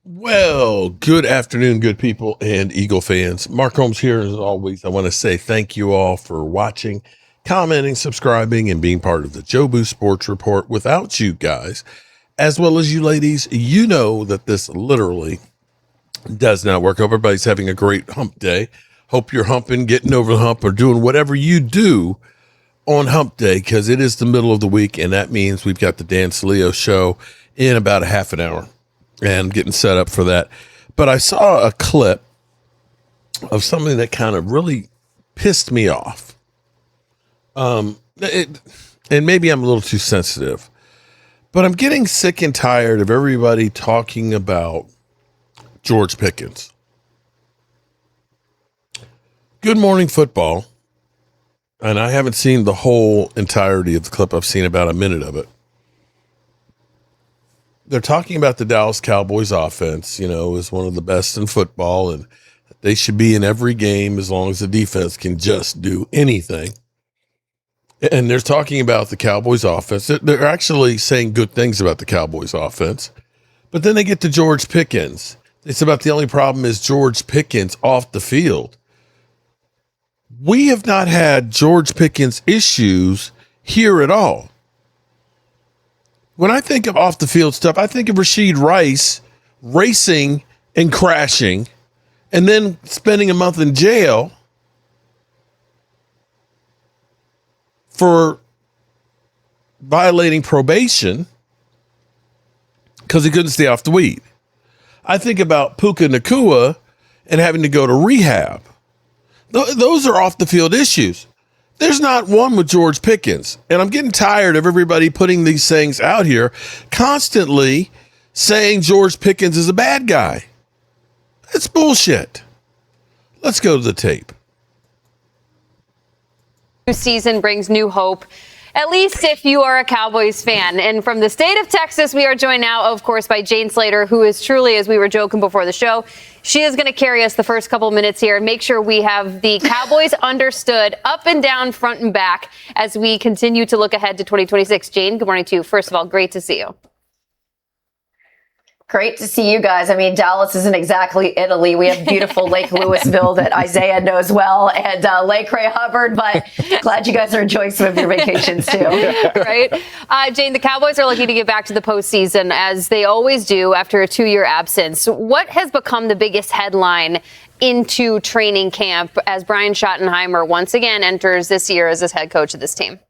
Well, good afternoon, good people and Eagle fans. Mark Holmes here. As always, I want to say thank you all for watching, commenting, subscribing, and being part of the Jobu Sports Report. Without you guys, as well as you ladies, you know that this literally does not work. Hope everybody's having a great hump day. Hope you're humping, getting over the hump, or doing whatever you do on hump day, because it is the middle of the week, and that means we've got the Dan Saleo show in about a half an hour. And getting set up for that. But I saw a clip of something that kind of really pissed me off. And maybe I'm a little too sensitive, but I'm getting sick and tired of everybody talking about George Pickens. Good Morning Football, and I haven't seen the whole entirety of the clip. I've seen about a minute of it. They're talking about the Dallas Cowboys offense, is one of the best in football, and they should be in every game as long as the defense can just do anything. And they're talking about the Cowboys offense. They're actually saying good things about the Cowboys offense. But then they get to George Pickens. It's about the only problem is George Pickens off the field. We have not had George Pickens issues here at all. When I think of off the field stuff, I think of Rashid Rice racing and crashing and then spending a month in jail for violating probation because he couldn't stay off the weed. I think about Puka Nacua and having to go to rehab. Those are off the field issues. There's not one with George Pickens. And I'm getting tired of everybody putting these things out here, constantly saying George Pickens is a bad guy. That's bullshit. Let's go to the tape. New season brings new hope, at least if you are a Cowboys fan. And from the state of Texas, we are joined now, of course, by Jane Slater, who is truly, as we were joking before the show, she is going to carry us the first couple of minutes here and make sure we have the Cowboys understood up and down, front and back, as we continue to look ahead to 2026. Jane, good morning to you. First of all, great to see you. Great to see you guys. I mean, Dallas isn't exactly Italy. We have beautiful Lake Louisville that Isaiah knows well, and Lake Ray Hubbard, but glad you guys are enjoying some of your vacations too. Right? Jane, the Cowboys are looking to get back to the postseason, as they always do after a 2-year absence. What has become the biggest headline into training camp as Brian Schottenheimer once again enters this year as his head coach of this team?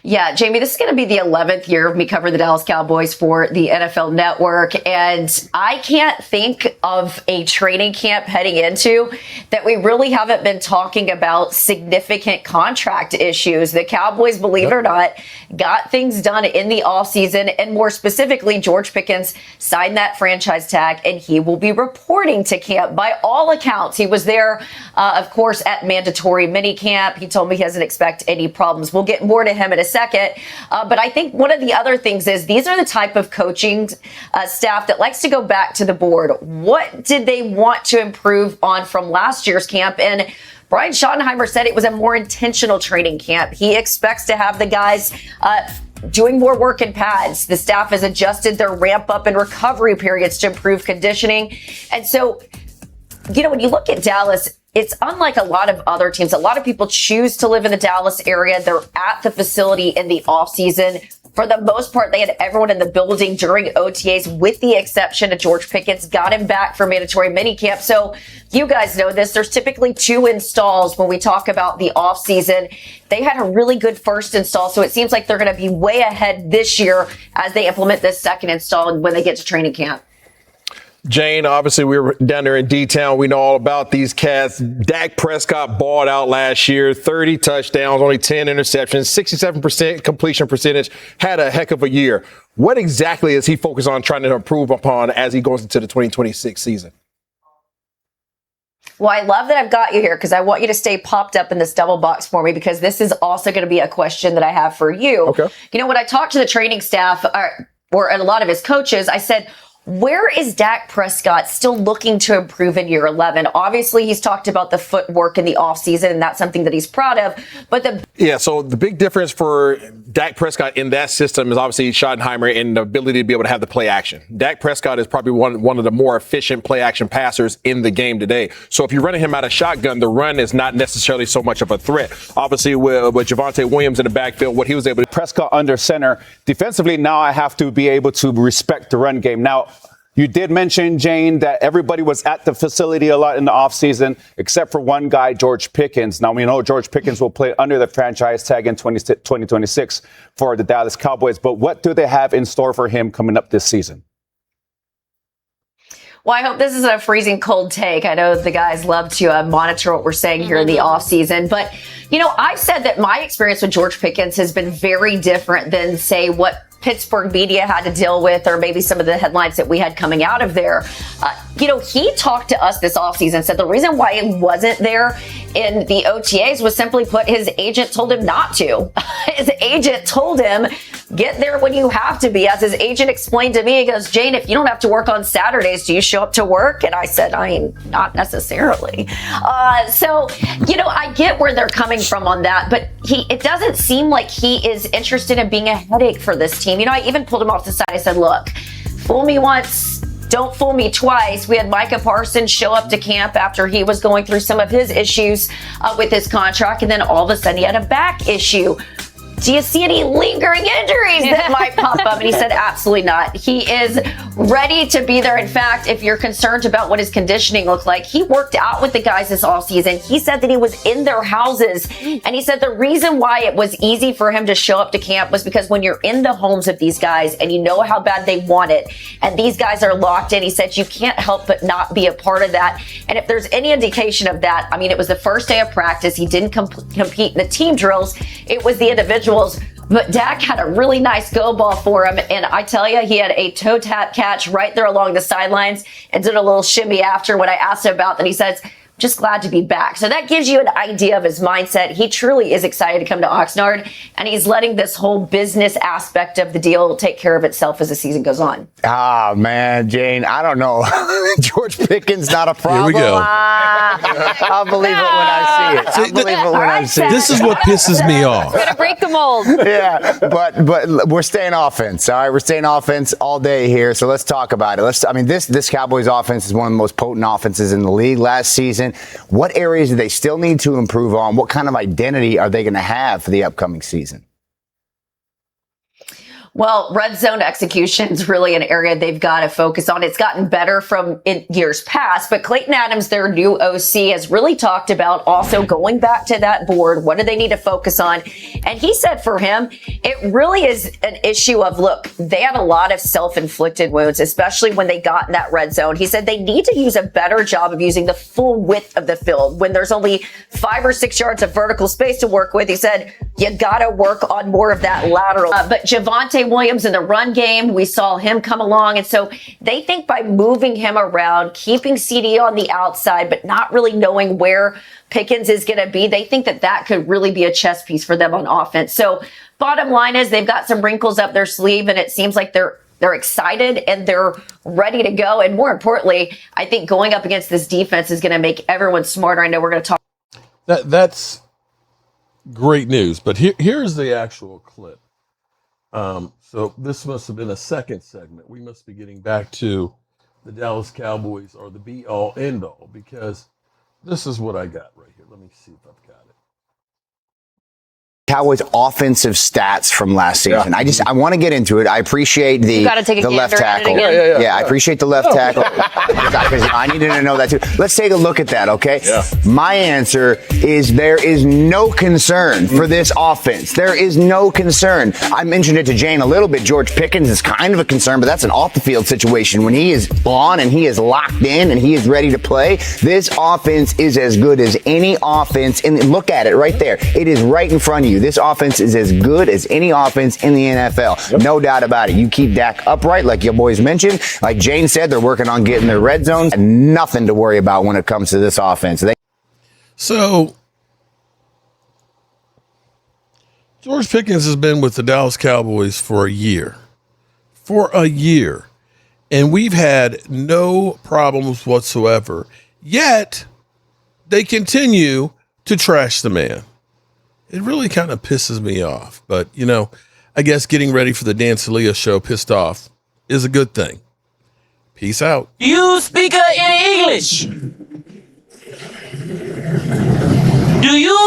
Yeah, Jamie, this is going to be the 11th year of me covering the Dallas Cowboys for the NFL Network. And I can't think of a training camp heading into that we really haven't been talking about significant contract issues. The Cowboys, believe it or not, got things done in the offseason. And more specifically, George Pickens signed that franchise tag, and he will be reporting to camp. By all accounts, he was there, of course, at mandatory minicamp. He told me he doesn't expect any problems. We'll get more to him in a second. But I think one of the other things is these are the type of coaching staff that likes to go back to the board. What did they want to improve on from last year's camp? And Brian Schottenheimer said it was a more intentional training camp. He expects to have the guys doing more work in pads. The staff has adjusted their ramp up and recovery periods to improve conditioning. And so, when you look at Dallas, it's unlike a lot of other teams. A lot of people choose to live in the Dallas area. They're at the facility in the offseason. For the most part, they had everyone in the building during OTAs, with the exception of George Pickens, got him back for mandatory minicamp. So you guys know this. There's typically 2 installs when we talk about the offseason. They had a really good first install, so it seems like they're going to be way ahead this year as they implement this second install and when they get to training camp. Jane, obviously we were down there in D-Town. We know all about these cats. Dak Prescott balled out last year, 30 touchdowns, only 10 interceptions, 67% completion percentage, had a heck of a year. What exactly is he focused on trying to improve upon as he goes into the 2026 season? Well, I love that I've got you here because I want you to stay popped up in this double box for me, because this is also going to be a question that I have for you. Okay. When I talked to the training staff or a lot of his coaches, I said, Where is Dak Prescott still looking to improve in year 11? Obviously, he's talked about the footwork in the offseason, and that's something that he's proud of. But so the big difference for Dak Prescott in that system is obviously Schottenheimer and the ability to be able to have the play action. Dak Prescott is probably one of the more efficient play action passers in the game today. So if you're running him out of shotgun, the run is not necessarily so much of a threat. Obviously, with Javonte Williams in the backfield, what he was able to Prescott under center. Defensively, now I have to be able to respect the run game. Now, you did mention, Jane, that everybody was at the facility a lot in the offseason, except for one guy, George Pickens. Now, we know George Pickens will play under the franchise tag in 2026 for the Dallas Cowboys. But what do they have in store for him coming up this season? Well, I hope this isn't a freezing cold take. I know the guys love to monitor what we're saying here in the offseason. But, I've said that my experience with George Pickens has been very different than, say, what Pittsburgh media had to deal with, or maybe some of the headlines that we had coming out of there. He talked to us this offseason, said the reason why he wasn't there in the OTAs was simply put, his agent told him not to. His agent told him, get there when you have to be. As his agent explained to me, he goes, Jane, if you don't have to work on Saturdays, do you show up to work? And I said, I mean, not necessarily. I get where they're coming from on that, but it doesn't seem like he is interested in being a headache for this team. I even pulled him off the side. I said, look, fool me once, don't fool me twice. We had Micah Parsons show up to camp after he was going through some of his issues with his contract, and then all of a sudden he had a back issue. Do you see any lingering injuries that might pop up? And he said, absolutely not. He is ready to be there. In fact, if you're concerned about what his conditioning looked like, he worked out with the guys this offseason. He said that he was in their houses. And he said the reason why it was easy for him to show up to camp was because when you're in the homes of these guys and you know how bad they want it, and these guys are locked in, he said you can't help but not be a part of that. And if there's any indication of that, I mean, it was the first day of practice. He didn't compete in the team drills. It was the individuals. But Dak had a really nice go ball for him. And I tell you, he had a toe tap catch right there along the sidelines and did a little shimmy after when I asked him about that. He says, just glad to be back. So that gives you an idea of his mindset. He truly is excited to come to Oxnard, and he's letting this whole business aspect of the deal take care of itself as the season goes on. Ah, man, Jane, I don't know. George Pickens, not a problem. Here we go. I'll believe it when I see it. I'll believe it when I see it. This is what pisses me off. Gonna break the mold. Yeah, but we're staying offense. All right, we're staying offense all day here. So let's talk about it. This Cowboys offense is one of the most potent offenses in the league last season. What areas do they still need to improve on? What kind of identity are they going to have for the upcoming season? Well, red zone execution is really an area they've got to focus on. It's gotten better from in years past, but Clayton Adams, their new OC, has really talked about also going back to that board. What do they need to focus on? And he said for him, it really is an issue of, look, they had a lot of self-inflicted wounds, especially when they got in that red zone. He said they need to use a better job of using the full width of the field. When there's only 5 or 6 yards of vertical space to work with, he said, you got to work on more of that lateral. But Javonte Williams in the run game, we saw him come along. And so they think by moving him around, keeping CD on the outside, but not really knowing where Pickens is going to be, they think that that could really be a chess piece for them on offense. So bottom line is they've got some wrinkles up their sleeve, and it seems like they're excited and they're ready to go. And more importantly, I think going up against this defense is going to make everyone smarter. I know we're going to talk. That's great news. But here's the actual clip. So this must have been a second segment. We must be getting back to the Dallas Cowboys or the be-all, end-all, because this is what I got right here. Let me see if I've got it. Cowboys offensive stats from last season. Yeah. I want to get into it. I appreciate the left tackle. Yeah, I appreciate the left tackle. Because I needed to know that too. Let's take a look at that, okay? Yeah. My answer is there is no concern for this offense. There is no concern. I mentioned it to Jane a little bit. George Pickens is kind of a concern, but that's an off-the-field situation. When he is on and he is locked in and he is ready to play, this offense is as good as any offense. And look at it right there. It is right in front of you. This offense is as good as any offense in the NFL. Yep. No doubt about it. You keep Dak upright, like your boys mentioned. Like Jane said, they're working on getting their red zones. Nothing to worry about when it comes to this offense. So, George Pickens has been with the Dallas Cowboys for a year. And we've had no problems whatsoever. Yet, they continue to trash the man. It really kind of pisses me off. But, you know, I guess getting ready for the Dan Celia show pissed off is a good thing. Peace out. You speak any English? Do you